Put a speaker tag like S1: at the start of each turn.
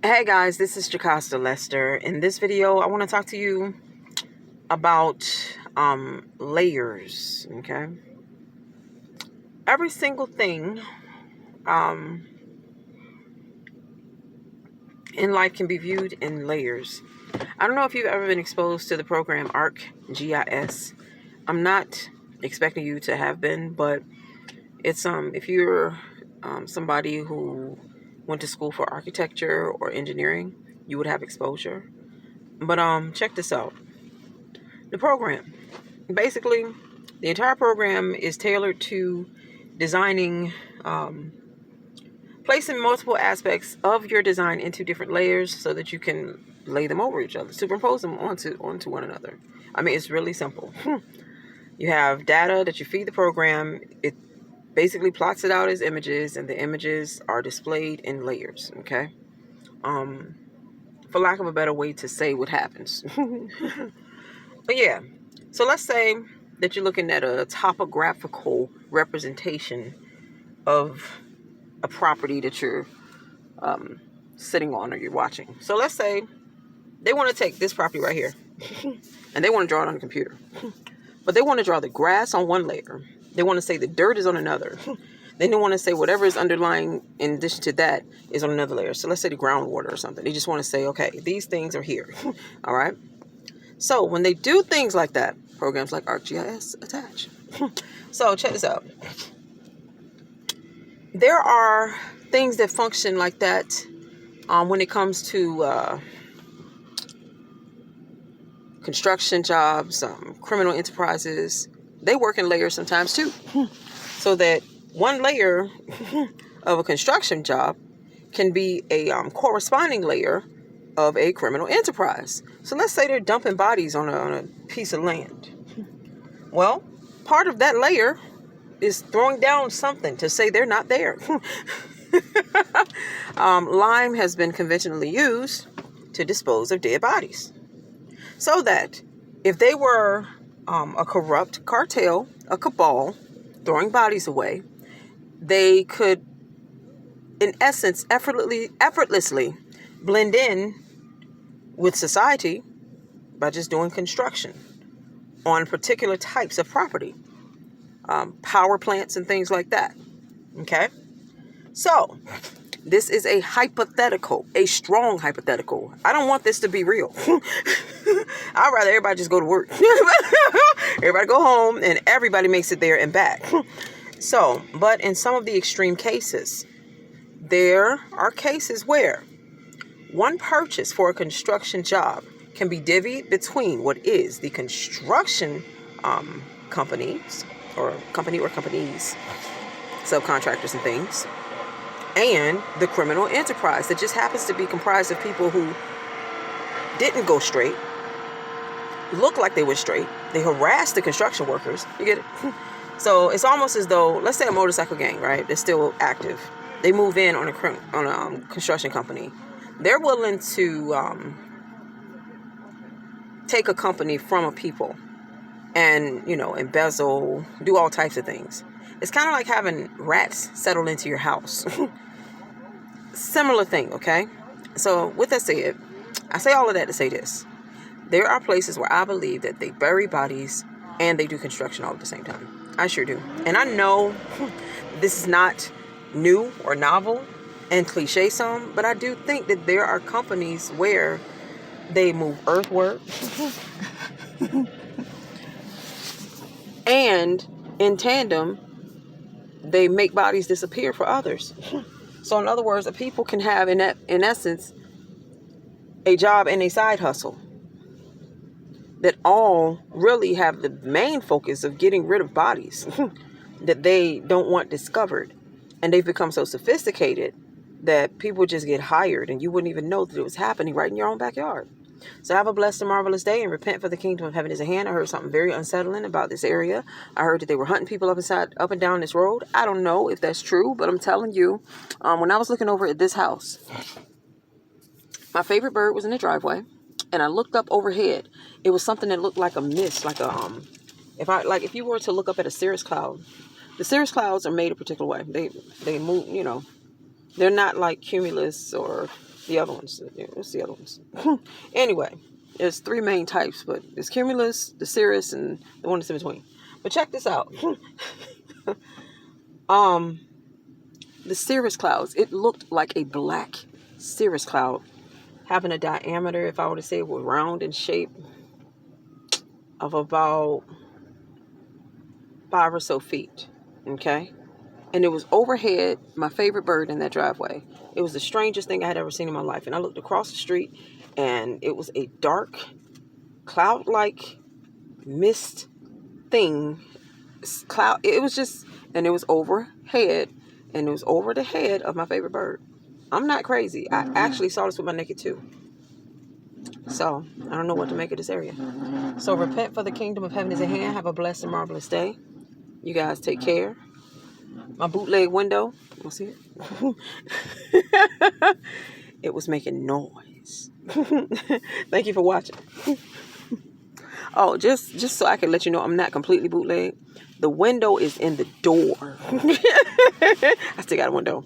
S1: Hey guys, this is Jocasta Lester. In this video, I want to talk to you about layers, okay? Every single thing in life can be viewed in layers. I don't know if you've ever been exposed to the program ArcGIS. I'm not expecting you to have been, but it's if you're somebody who went to school for architecture or engineering, you would have exposure. But check this out. The program. Basically, the entire program is tailored to designing, placing multiple aspects of your design into different layers so that you can lay them over each other, superimpose them onto one another. I mean, it's really simple. You have data that you feed the program. It basically plots it out as images, and the images are displayed in layers, okay? For lack of a better way to say what happens. But yeah, so let's say that you're looking at a topographical representation of a property that you're sitting on or you're watching. So let's say they want to take this property right here and they want to draw it on the computer. But they want to draw the grass on one layer. They want to say the dirt is on another. Then they want to say whatever is underlying in addition to that is on another layer. So let's say the groundwater or something. They just want to say, okay, these things are here. All right. So when they do things like that, programs like ArcGIS attach. So check this out. There are things that function like that when it comes to construction jobs, criminal enterprises. They work in layers sometimes too. So that one layer of a construction job can be a corresponding layer of a criminal enterprise. So let's say they're dumping bodies on a piece of land. Well, part of that layer is throwing down something to say they're not there. Lime has been conventionally used to dispose of dead bodies. So that if they were a corrupt cartel, a cabal, throwing bodies away, they could, in essence, effortlessly blend in with society by just doing construction on particular types of property, power plants and things like that. Okay? So, this is a hypothetical, a strong hypothetical. I don't want this to be real. I'd rather everybody just go to work. Everybody go home and everybody makes it there and back. So, but in some of the extreme cases, there are cases where one purchase for a construction job can be divvied between what is the construction companies or companies, subcontractors and things, and the criminal enterprise that just happens to be comprised of people who didn't go straight, look like they went straight. They harassed the construction workers. You get it? So it's almost as though, let's say a motorcycle gang, right? They're still active. They move in on a construction company. They're willing to take a company from a people and, embezzle, do all types of things. It's kind of like having rats settle into your house. Similar thing, okay? So with that said, I say all of that to say this. There are places where I believe that they bury bodies and they do construction all at the same time. I sure do. And I know this is not new or novel and cliche some, but I do think that there are companies where they move earthwork and in tandem they make bodies disappear for others. So in other words, the people can have in essence a job and a side hustle that all really have the main focus of getting rid of bodies that they don't want discovered. And they've become so sophisticated that people just get hired and you wouldn't even know that it was happening right in your own backyard. So have a blessed and marvelous day and repent, for the kingdom of heaven is at hand. I heard something very unsettling about this area. I heard that they were hunting people up and down this road. I don't know if that's true, but I'm telling you, when I was looking over at this house, my favorite bird was in the driveway, and I looked up overhead. It was something that looked like a mist, like a if you were to look up at a cirrus cloud. The cirrus clouds are made a particular way. They move, They're not like Cumulus or the other ones. What's the other ones? Anyway, there's 3 main types, but it's Cumulus, the cirrus, and the one that's in between. But check this out. The cirrus clouds, it looked like a black cirrus cloud having a diameter, if I were to say it was round in shape, of about 5 or so feet. Okay? And it was overhead, my favorite bird in that driveway. It was the strangest thing I had ever seen in my life. And I looked across the street, and it was a dark, cloud-like mist thing. Cloud. It was just, and it was overhead, and it was over the head of my favorite bird. I'm not crazy. I actually saw this with my naked too. So, I don't know what to make of this area. So, repent, for the kingdom of heaven is at hand. Have a blessed and marvelous day. You guys take care. My bootleg window, you'll see it. It was making noise. Thank you for watching. Oh, just so I can let you know I'm not completely bootleg. The window is in the door. I still got a window.